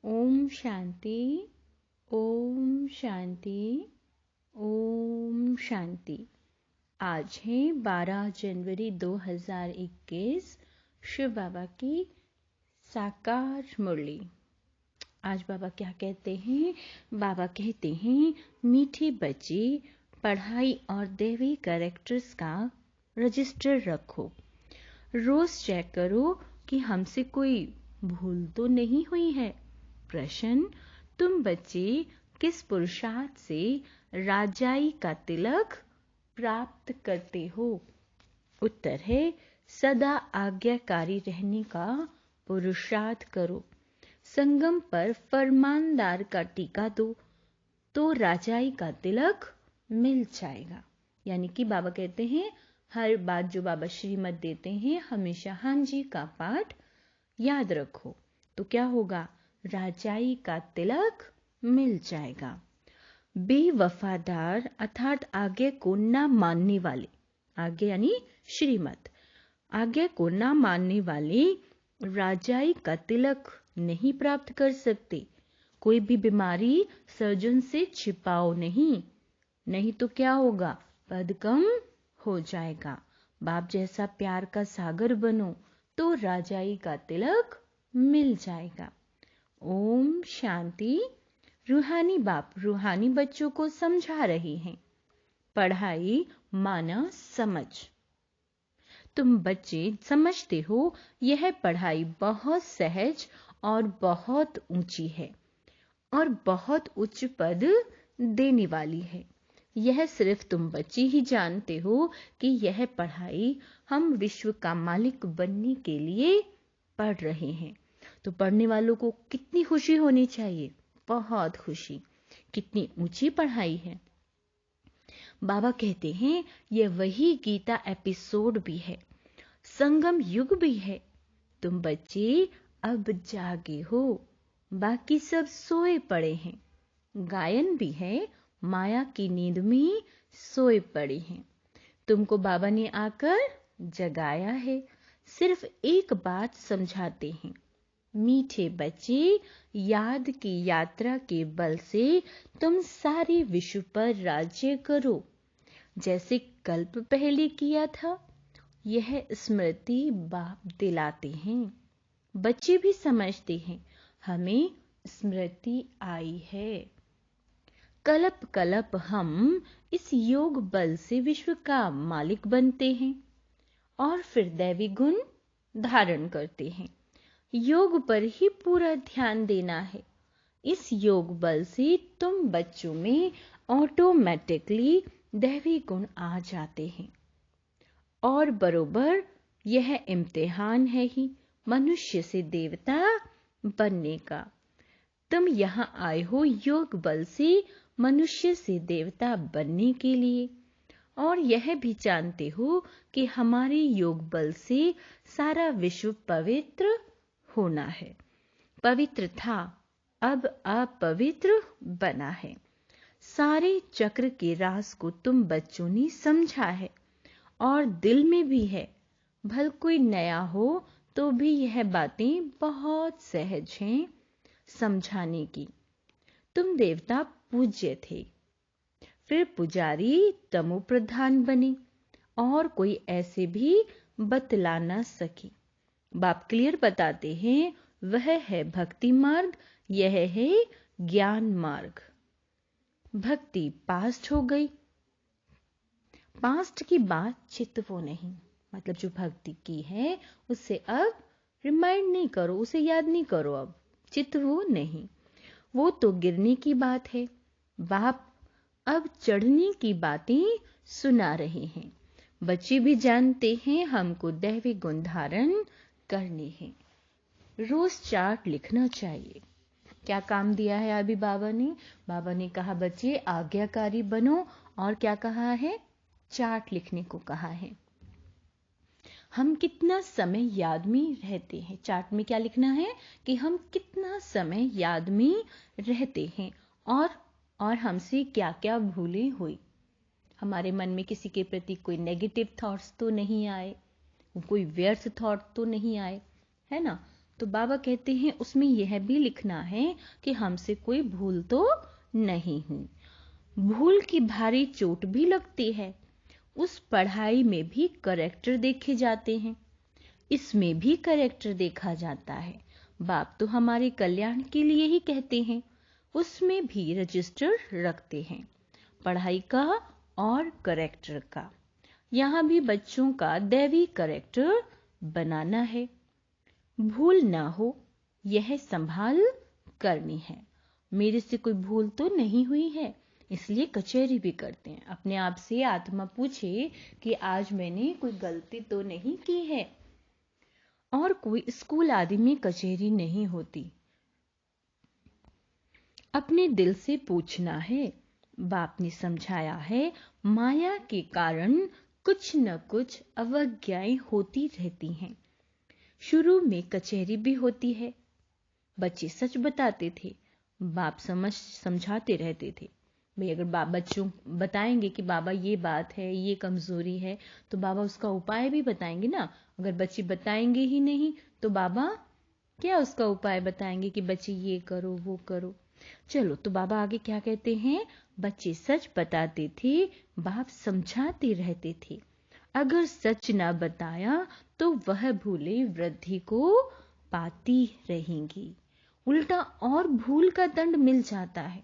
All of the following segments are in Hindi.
ओम शांति, ओम शांति, ओम शांति। आज है 12 जनवरी 2021, शिव बाबा की साकार मुरली। आज बाबा क्या कहते हैं? बाबा कहते हैं, मीठे बच्चे, पढ़ाई और दैवी कैरेक्टर्स का रजिस्टर रखो। रोज चेक करो कि हमसे कोई भूल तो नहीं हुई है। प्रश्न: तुम बच्चे किस पुरुषार्थ से राजाई का तिलक प्राप्त करते हो? उत्तर है, सदा आज्ञाकारी रहने का पुरुषार्थ करो। संगम पर फरमानदार का टीका दो तो राजाई का तिलक मिल जाएगा। यानी कि बाबा कहते हैं, हर बात जो बाबा श्रीमत देते हैं हमेशा हाँ जी का पाठ याद रखो, तो क्या होगा? राजाई का तिलक मिल जाएगा। बेवफादार अर्थात आज्ञा को ना मानने वाले, आज्ञा यानी श्रीमत, आज्ञा को ना मानने वाले राजाई का तिलक नहीं प्राप्त कर सकते। कोई भी बीमारी सर्जन से छिपाओ नहीं तो क्या होगा? पद कम हो जाएगा। बाप जैसा प्यार का सागर बनो तो राजाई का तिलक मिल जाएगा। ओम शांति। रूहानी बाप रूहानी बच्चों को समझा रही हैं। पढ़ाई माना समझ। तुम बच्चे समझते हो यह पढ़ाई बहुत सहज और बहुत ऊंची है और बहुत उच्च पद देने वाली है। यह सिर्फ तुम बच्चे ही जानते हो कि यह पढ़ाई हम विश्व का मालिक बनने के लिए पढ़ रहे हैं। तो पढ़ने वालों को कितनी खुशी होनी चाहिए? बहुत खुशी। कितनी ऊंची पढ़ाई है। बाबा कहते हैं, यह वही गीता एपिसोड भी है, संगम युग भी है। तुम बच्चे अब जागे हो, बाकी सब सोए पड़े हैं। गायन भी है, माया की नींद में सोए पड़े हैं। तुमको बाबा ने आकर जगाया है। सिर्फ एक बात समझाते हैं, मीठे बच्चे, याद की यात्रा के बल से तुम सारे विश्व पर राज्य करो, जैसे कल्प पहले किया था। यह स्मृति बाप दिलाते हैं। बच्चे भी समझते हैं, हमें स्मृति आई है। कलप कलप हम इस योग बल से विश्व का मालिक बनते हैं और फिर दैवी गुण धारण करते हैं। योग पर ही पूरा ध्यान देना है। इस योग बल से तुम बच्चों में ऑटोमेटिकली दैवी गुण आ जाते हैं। और बरोबर यह इम्तिहान है ही मनुष्य से देवता बनने का। तुम यहाँ आए हो योग बल से मनुष्य से देवता बनने के लिए, और यह भी जानते हो कि हमारे योग बल से सारा विश्व पवित्र होना है। पवित्र था, अब अपवित्र बना है। सारे चक्र के राज को तुम बच्चों ने समझा है और दिल में भी है। भल कोई नया हो तो भी यह बातें बहुत सहज हैं समझाने की। तुम देवता पूज्य थे, फिर पुजारी तमो प्रधान बने और कोई ऐसे भी बतला न सके। बाप क्लियर बताते हैं, वह है भक्ति मार्ग, यह है ज्ञान मार्ग। भक्ति पास्ट हो गई, पास्ट की बात चितवो नहीं। मतलब जो भक्ति की है उससे अब रिमाइंड नहीं करो, उसे याद नहीं करो, अब चितवो नहीं, वो तो गिरने की बात है। बाप अब चढ़ने की बातें सुना रहे हैं। बच्चे भी जानते हैं हमको दैवी गुण धारण करने हैं। रोज चार्ट लिखना चाहिए। क्या काम दिया है अभी बाबा ने? बाबा ने कहा बच्चे आज्ञाकारी बनो, और क्या कहा है? चार्ट लिखने को कहा है। हम कितना समय याद में रहते हैं। चार्ट में क्या लिखना है कि हम कितना समय याद में रहते हैं और हमसे क्या क्या भूलें हुई। हमारे मन में किसी के प्रति कोई नेगेटिव थॉट्स तो नहीं आए, कोई व्यर्थ थॉट तो नहीं आए, है ना? तो बाबा कहते हैं उसमें यह भी लिखना है कि हमसे कोई भूल तो नहीं हुई। भूल की भारी चोट भी लगती है। उस पढ़ाई में भी करेक्टर देखे जाते हैं, इसमें भी करेक्टर देखा जाता है। बाप तो हमारे कल्याण के लिए ही कहते हैं, उसमें भी रजिस्टर रखते हैं, पढ़ाई का और करेक्टर का। यहाँ भी बच्चों का दैवी करेक्टर बनाना है। भूल ना हो यह संभाल करनी है। मेरे से कोई भूल तो नहीं हुई है, इसलिए कचहरी भी करते हैं। अपने आप से आत्मा पूछे कि आज मैंने कोई गलती तो नहीं की है। और कोई स्कूल आदि में कचहरी नहीं होती। अपने दिल से पूछना है। बाप ने समझाया है, माया के कारण कुछ न कुछ अवज्ञाएं होती रहती हैं। शुरू में कचहरी भी होती है। बच्चे सच बताते थे, बाप समझाते रहते थे। भाई अगर बच्चों बताएंगे कि बाबा ये बात है, ये कमजोरी है, तो बाबा उसका उपाय भी बताएंगे ना। अगर बच्चे बताएंगे ही नहीं तो बाबा क्या उसका उपाय बताएंगे कि बच्चे ये करो वो करो। चलो, तो बाबा आगे क्या कहते हैं, बच्चे सच बताते थे, बाप समझाते रहते थे। अगर सच ना बताया तो वह भूले वृद्धि को पाती रहेंगी, उल्टा और भूल का दंड मिल जाता है।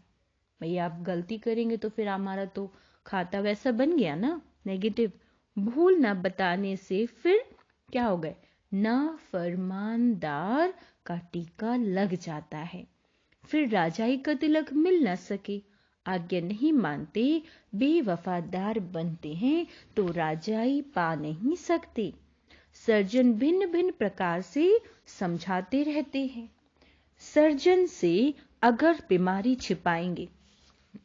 भैया आप गलती करेंगे तो फिर हमारा तो खाता वैसा बन गया ना, नेगेटिव। भूल ना बताने से फिर क्या हो गए, ना फरमानदार का टीका लग जाता है। फिर राजाई का तिलक मिल न सके। आज्ञा नहीं मानते, बेवफादार बनते हैं तो राजाई पा नहीं सकते। सर्जन भिन्न भिन्न प्रकार से समझाते रहते हैं। सर्जन से अगर बीमारी छिपाएंगे,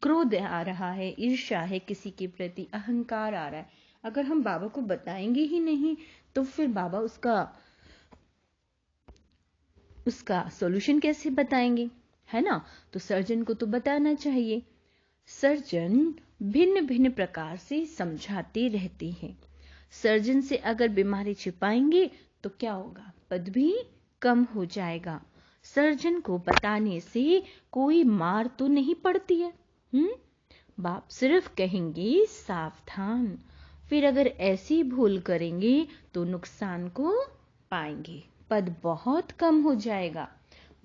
क्रोध आ रहा है, ईर्ष्या है, किसी के प्रति अहंकार आ रहा है, अगर हम बाबा को बताएंगे ही नहीं तो फिर बाबा उसका सॉल्यूशन कैसे बताएंगे, है ना। तो सर्जन को तो बताना चाहिए। सर्जन भिन्न भिन्न प्रकार से समझाते रहते हैं। सर्जन से अगर बीमारी छिपाएंगे तो क्या होगा, पद भी कम हो जाएगा। सर्जन को बताने से कोई मार तो नहीं पड़ती है। बाप सिर्फ कहेंगे सावधान। फिर अगर ऐसी भूल करेंगे तो नुकसान को पाएंगे, पद बहुत कम हो जाएगा।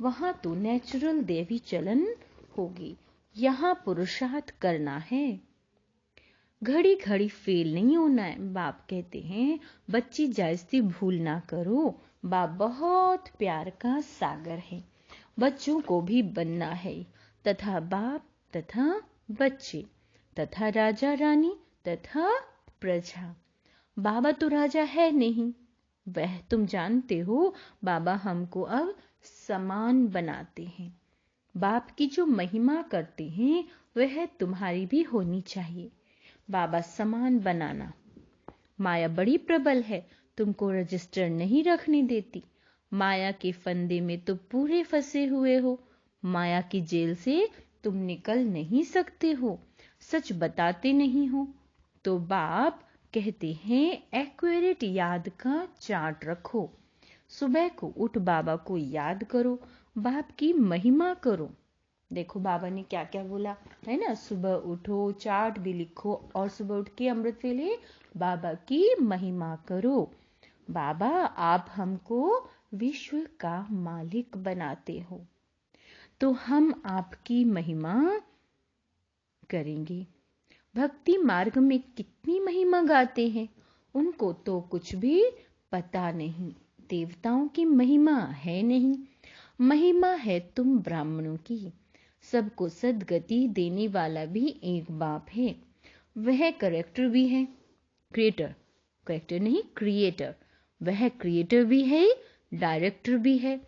वहां तो नेचुरल देवी चलन होगी, यहाँ पुरुषार्थ करना है। घड़ी घड़ी फेल नहीं होना है। बाप कहते हैं बच्ची जायज़ी भूल ना करो। बाप बहुत प्यार का सागर है, बच्चों को भी बनना है, तथा बाप तथा बच्चे तथा राजा रानी तथा प्रजा। बाबा तो राजा है नहीं, वह तुम जानते हो। बाबा हमको अब समान बनाते हैं। बाप की जो महिमा करते हैं वह तुम्हारी भी होनी चाहिए। बाबा समान बनाना। माया बड़ी प्रबल है, तुमको रजिस्टर नहीं रखने देती। माया के फंदे में तो पूरे फंसे हुए हो। माया की जेल से तुम निकल नहीं सकते हो, सच बताते नहीं हो। तो बाप कहते हैं एक्यूरेट याद का चार्ट रखो। सुबह को उठ बाबा को याद करो, बाप की महिमा करो। देखो बाबा ने क्या क्या बोला है ना, सुबह उठो, चार्ट भी लिखो और सुबह उठ के अमृत वेले बाबा की महिमा करो। बाबा आप हमको विश्व का मालिक बनाते हो, तो हम आपकी महिमा करेंगे। भक्ति मार्ग में कितनी महिमा गाते हैं, उनको तो कुछ भी पता नहीं। देवताओं की महिमा है नहीं, महिमा है तुम ब्राह्मणों की। सबको सदगति देने वाला भी एक बाप है, वह करेक्टर भी है, क्रिएटर, करेक्टर नहीं क्रिएटर। वह क्रिएटर भी है, डायरेक्टर भी है,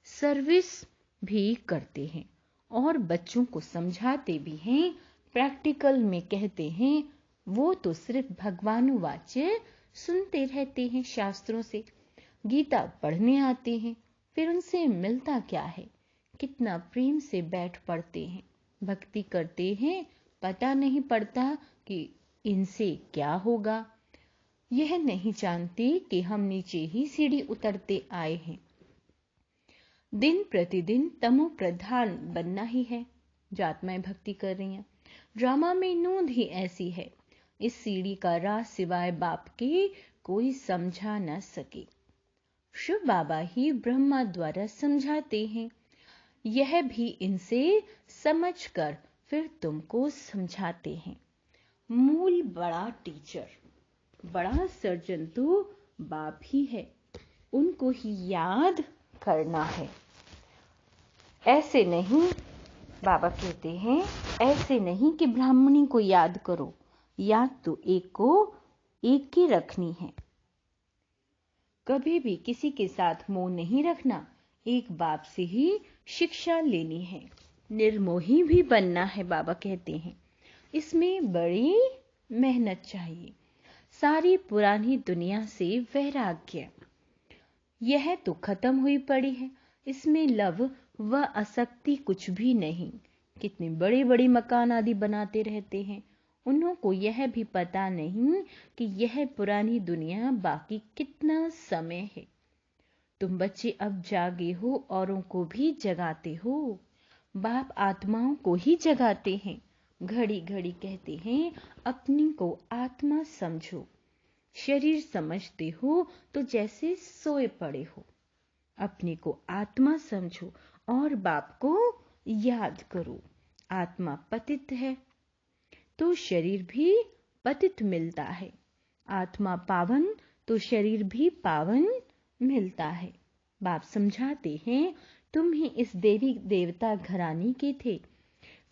सर्विस भी करते हैं और बच्चों को समझाते भी हैं। प्रैक्टिकल में कहते हैं वो तो सिर्फ भगवानुवाच्य सुनते रहते हैं शास्त्रों से। गीता पढ़ने आते हैं, फिर उनसे मिलता क्या है, कितना प्रेम से बैठ पढ़ते हैं, भक्ति करते हैं, पता नहीं पड़ता कि इनसे क्या होगा। यह नहीं जानते कि हम नीचे ही सीढ़ी उतरते आए हैं। दिन प्रतिदिन तमो प्रधान बनना ही है। जातमाएं भक्ति कर रही हैं। ड्रामा में नोंद ही ऐसी है। इस सीढ़ी का राज सिवाय बाप के कोई समझा न सके। शिव बाबा ही ब्रह्मा द्वारा समझाते हैं। यह भी इनसे समझकर फिर तुमको समझाते हैं। मूल बड़ा टीचर, बड़ा सर्जन तो बाप ही है। उनको ही याद करना है। ऐसे नहीं, बाबा कहते हैं, ऐसे नहीं कि ब्राह्मणी को याद करो। याद तो एक को एक की रखनी है। कभी भी किसी के साथ मोह नहीं रखना। एक बाप से ही शिक्षा लेनी है। निर्मोही भी बनना है, बाबा कहते हैं। इसमें बड़ी मेहनत चाहिए। सारी पुरानी दुनिया से वैराग्य, यह तो खत्म हुई पड़ी है। इसमें लव व आसक्ति कुछ भी नहीं। कितने बड़े बड़े मकान आदि बनाते रहते हैं। उन्हों को यह भी पता नहीं कि यह पुरानी दुनिया बाकी कितना समय है। तुम बच्चे अब जागे हो, औरों को भी जगाते हो। बाप आत्माओं को ही जगाते हैं। घड़ी घड़ी कहते हैं, अपनी को आत्मा समझो। शरीर समझते हो तो जैसे सोए पड़े हो। अपने को आत्मा समझो और बाप को याद करो। आत्मा पतित है तो शरीर भी पतित मिलता है। आत्मा पावन तो शरीर भी पावन मिलता है। बाप समझाते हैं, तुम ही इस देवी देवता घराने के थे,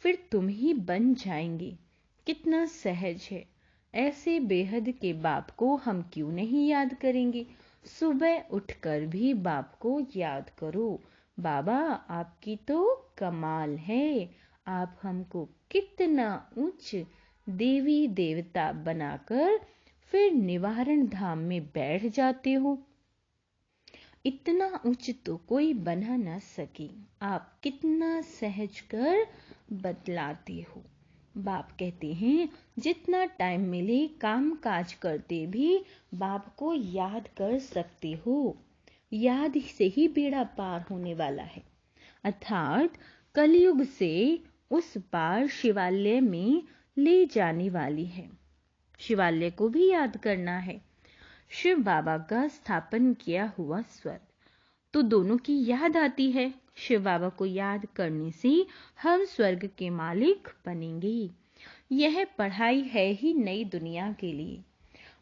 फिर तुम ही बन जाएंगे। कितना सहज है। ऐसे बेहद के बाप को हम क्यों नहीं याद करेंगे। सुबह उठकर भी बाप को याद करो। बाबा आपकी तो कमाल है। आप हमको कितना उच्च देवी देवता बनाकर फिर निवारण धाम में बैठ जाते हो। इतना उच्च तो कोई बना न सके। आप कितना सहज कर बतलाते हो। बाप कहते हैं, जितना टाइम मिले काम काज करते भी बाप को याद कर सकते हो। याद से ही बेड़ा पार होने वाला है। अर्थात कलयुग से उस पार शिवालय में ले जाने वाली है। शिवालय को भी याद करना है। शिव बाबा का स्थापन किया हुआ स्वर्ग, तो दोनों की याद आती है। शिव बाबा को याद करने से हम स्वर्ग के मालिक बनेंगे। यह पढ़ाई है ही नई दुनिया के लिए।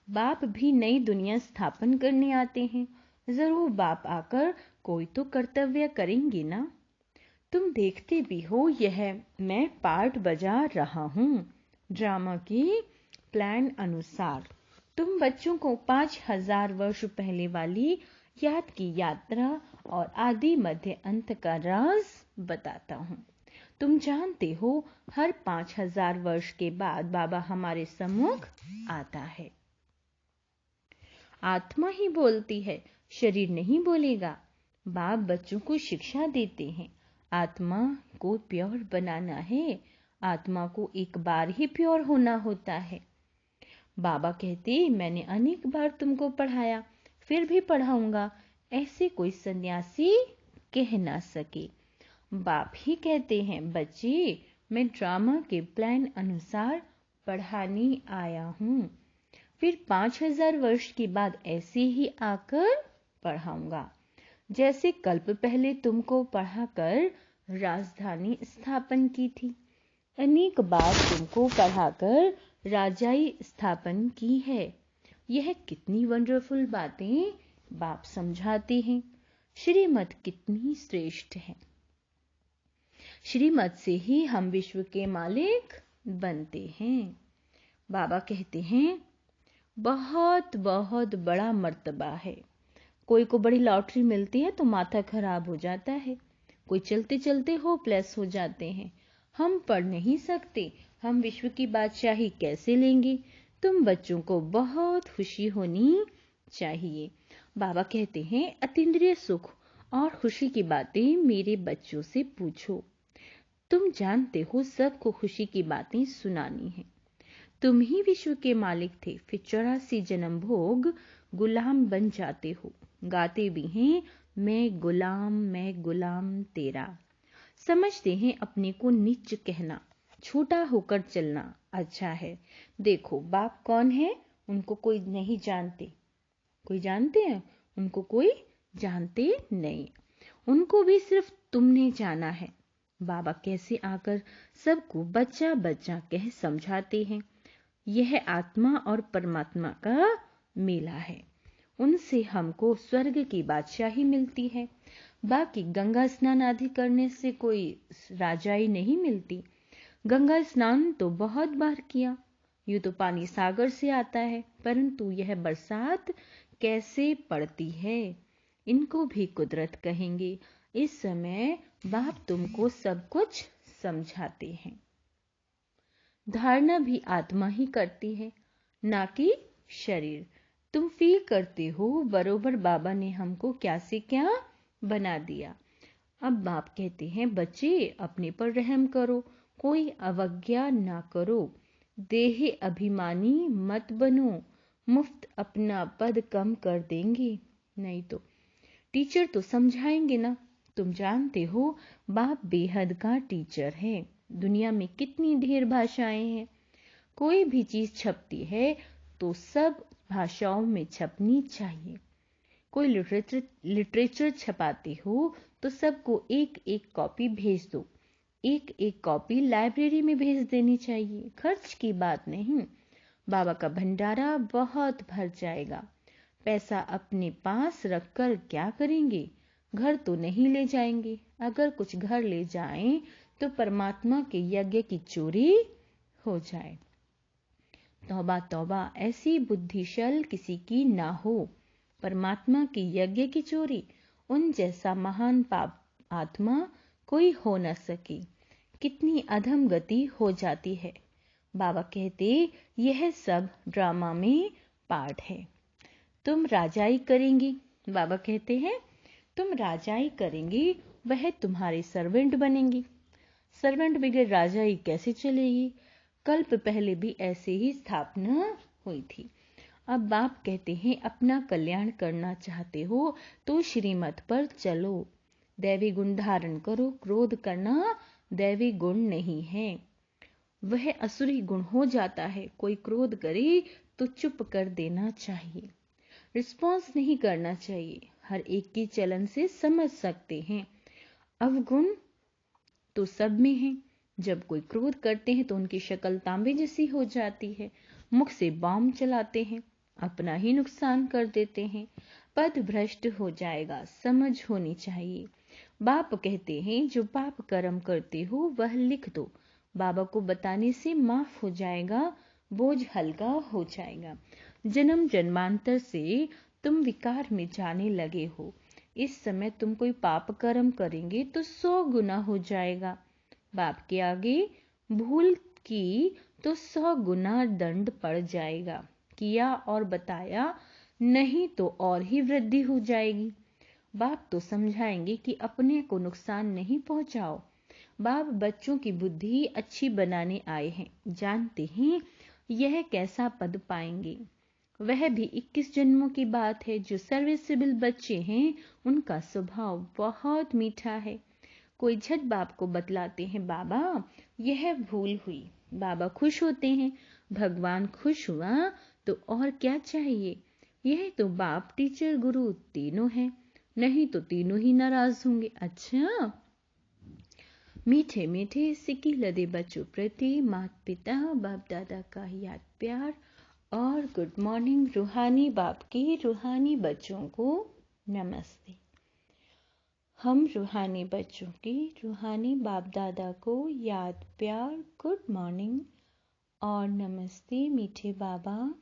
बाप भी नई दुनिया स्थापन करने आते हैं। जरूर बाप आकर कोई तो कर्तव्य करेंगे ना। तुम देखते भी हो, यह मैं पार्ट बजा रहा हूँ ड्रामा के प्लान अनुसार। तुम बच्चों को 5000 वर्ष पहले वाली याद की यात्रा और आदि मध्य अंत का राज बताता हूँ। तुम जानते हो, हर 5000 वर्ष के बाद बाबा हमारे सम्मुख आता है। आत्मा ही बोलती है, शरीर नहीं बोलेगा। बाप बच्चों को शिक्षा देते हैं। आत्मा को प्योर बनाना है। आत्मा को एक बार ही प्योर होना होता है। बाबा कहते, मैंने अनेक बार तुमको पढ़ाया, फिर भी पढ़ाऊंगा। ऐसे कोई सन्यासी कह ना सके। बाप ही कहते हैं, बच्चे मैं ड्रामा के प्लान अनुसार पढ़ाने आया हूँ। फिर 5000 वर्ष के बाद ऐसे ही आकर पढ़ाऊंगा। जैसे कल्प पहले तुमको पढ़ाकर राजधानी स्थापन की थी। अनेक बार तुमको पढ़ाकर राजाई स्थापन की है। यह कितनी वंडरफुल बातें बाप समझाते हैं। श्रीमत कितनी श्रेष्ठ है। श्रीमत से ही हम विश्व के मालिक बनते हैं। बाबा कहते हैं, बहुत बहुत बड़ा मर्तबा है। कोई को बड़ी लॉटरी मिलती है तो माथा खराब हो जाता है। कोई चलते चलते होपलेस हो जाते हैं। हम पढ़ नहीं सकते, हम विश्व की बादशाही कैसे लेंगे। तुम बच्चों को बहुत खुशी होनी चाहिए। बाबा कहते हैं, अतीन्द्रिय सुख और खुशी की बातें मेरे बच्चों से पूछो। तुम जानते हो, सबको खुशी की बातें सुनानी है। तुम ही विश्व के मालिक थे, फिर 84 जन्म भोग गुलाम बन जाते हो। गाते भी हैं, मैं गुलाम तेरा। समझते हैं अपने को नीच कहना, छोटा होकर चलना अच्छा है। देखो बाप कौन है, उनको कोई नहीं जानते। कोई जानते हैं? उनको कोई जानते नहीं। उनको भी सिर्फ तुमने जाना है। बाबा कैसे आकर सबको बच्चा बच्चा कह समझाते हैं। यह आत्मा और परमात्मा का मेला है। उनसे हमको स्वर्ग की बादशाही मिलती है। बाकी गंगा स्नान आदि करने से कोई राजाई नहीं मिलती। गंगा स्नान तो बहुत बार किया। यूं तो पानी सागर से आता है, परंतु यह बरसात कैसे पड़ती है, इनको भी कुदरत कहेंगे। इस समय बाप तुमको सब कुछ समझाते हैं। धारणा भी आत्मा ही करती है, ना कि शरीर। तुम फील करते हो बरोबर बाबा ने हमको क्या से क्या बना दिया। अब बाप कहते हैं बच्चे अपने पर रहम करो, कोई अवज्ञा ना करो, देह अभिमानी मत बनो, मुफ्त अपना पद कम कर देंगे। नहीं तो टीचर तो समझाएंगे ना। तुम जानते हो बाप बेहद का टीचर है। दुनिया में कितनी ढेर भाषाएं हैं। कोई भी चीज छपती है तो सब भाषाओं में छपनी चाहिए। कोई लिटरेचर छपाते हो तो सबको एक एक कॉपी भेज दो। एक एक कॉपी लाइब्रेरी में भेज देनी चाहिए। खर्च की बात नहीं। बाबा का भंडारा बहुत भर जाएगा। पैसा अपने पास रखकर क्या करेंगे? घर तो नहीं ले जाएंगे। अगर कुछ घर ले जाएं तो परमात्मा के यज्ञ की चोरी हो जाए। तौबा तौबा, ऐसी बुद्धिशल किसी की ना हो। परमात्मा की यज्ञ की चोरी, उन जैसा महान पाप आत्मा कोई हो न सके। कितनी अधम गति हो जाती है। बाबा कहते यह सब ड्रामा में पार्ट है। तुम राजाई करेंगी। बाबा कहते हैं तुम राजाई करेंगी, वह तुम्हारी सर्वेंट बनेंगी। सर्वेंट बगैर राजाई कैसे चलेगी? कल्प पहले भी ऐसे ही स्थापना हुई थी। अब बाप कहते हैं अपना कल्याण करना चाहते हो तो श्रीमत पर चलो। दैवी गुण धारण करो। क्रोध करना दैवी गुण नहीं है, वह असुरी गुण हो जाता है। कोई क्रोध करे तो चुप कर देना चाहिए, रिस्पॉन्स नहीं करना चाहिए। हर एक की चलन से समझ सकते हैं। अवगुण तो सब में है। जब कोई क्रोध करते हैं तो उनकी शक्ल तांबे जैसी हो जाती है। मुख से बॉम्ब चलाते हैं, अपना ही नुकसान कर देते हैं। पद भ्रष्ट हो जाएगा, समझ होनी चाहिए। बाप कहते हैं जो पाप कर्म करते हो वह लिख दो। बाबा को बताने से माफ हो जाएगा, बोझ हल्का हो जाएगा। जन्म जन्मांतर से तुम विकार में जाने लगे हो। इस समय तुम कोई पाप कर्म करेंगे तो 100 गुना हो जाएगा। बाप के आगे भूल की तो 100 गुना दंड पड़ जाएगा। किया और बताया नहीं तो और ही वृद्धि हो जाएगी। बाप तो समझाएंगे कि अपने को नुकसान नहीं पहुंचाओ। बाप बच्चों की बुद्धि अच्छी बनाने आए हैं। जानते हैं यह कैसा पद पाएंगे। वह भी 21 जन्मों की बात है। जो सर्विसेबल बच्चे हैं उनका स्वभाव बहुत मीठा है। कोई झट बाप को बतलाते हैं बाबा यह भूल हुई। बाबा खुश होते हैं। भगवान खुश हुआ तो और क्या चाहिए। यह तो बाप टीचर गुरु तीनों हैं, नहीं तो तीनों ही नाराज होंगे। अच्छा, मीठे मीठे सिक्की लदे बच्चों प्रति माता पिता बाप दादा का याद प्यार और गुड मॉर्निंग। रूहानी बाप के रूहानी बच्चों को नमस्ते। हम रूहानी बच्चों के रूहानी बाप दादा को याद प्यार, गुड मॉर्निंग और नमस्ते। मीठे बाबा,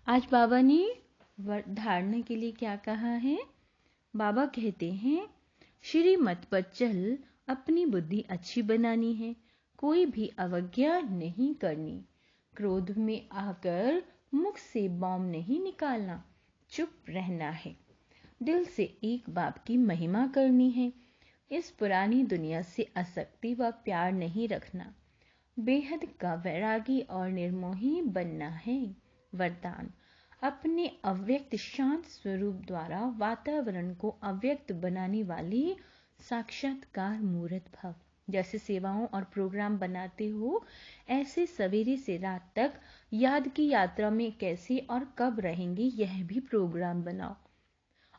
आज बाबा ने धारणा के लिए क्या कहा है। बाबा कहते हैं श्रीमत पर चल, अपनी बुद्धि अच्छी बनानी है, कोई भी अवज्ञा नहीं करनी। क्रोध में आकर मुख से बॉम्ब नहीं निकालना, चुप रहना है। दिल से एक बाप की महिमा करनी है। इस पुरानी दुनिया से आसक्ति व प्यार नहीं रखना। बेहद का वैरागी और निर्मोही बनना है। वरदान, अपने अव्यक्त शांत स्वरूप द्वारा वातावरण को अव्यक्त बनाने वाली साक्षात्कार मूर्त भव। जैसे सेवाओं और प्रोग्राम बनाते हो, ऐसे सवेरे से रात तक याद की यात्रा में कैसे और कब रहेंगे यह भी प्रोग्राम बनाओ।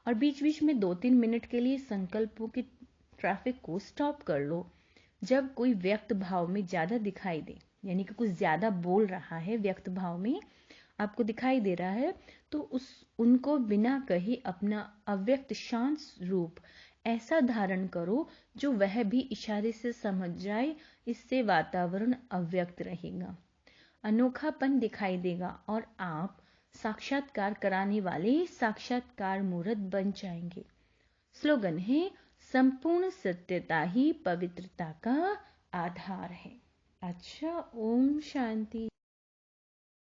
और बीच बीच में 2-3 मिनट के लिए संकल्पों की ट्रैफिक को स्टॉप कर लो। जब कोई व्यक्त भाव में ज्यादा दिखाई दे, यानी कि कुछ ज्यादा बोल रहा है, व्यक्त भाव में आपको दिखाई दे रहा है, तो उनको बिना कहे अपना अव्यक्त शांत रूप ऐसा धारण करो जो वह भी इशारे से समझ जाए। इससे वातावरण अव्यक्त रहेगा, अनोखापन दिखाई देगा और आप साक्षात्कार कराने वाले साक्षात्कार मूर्त बन जाएंगे। स्लोगन है, संपूर्ण सत्यता ही पवित्रता का आधार है। अच्छा, ओम शांति।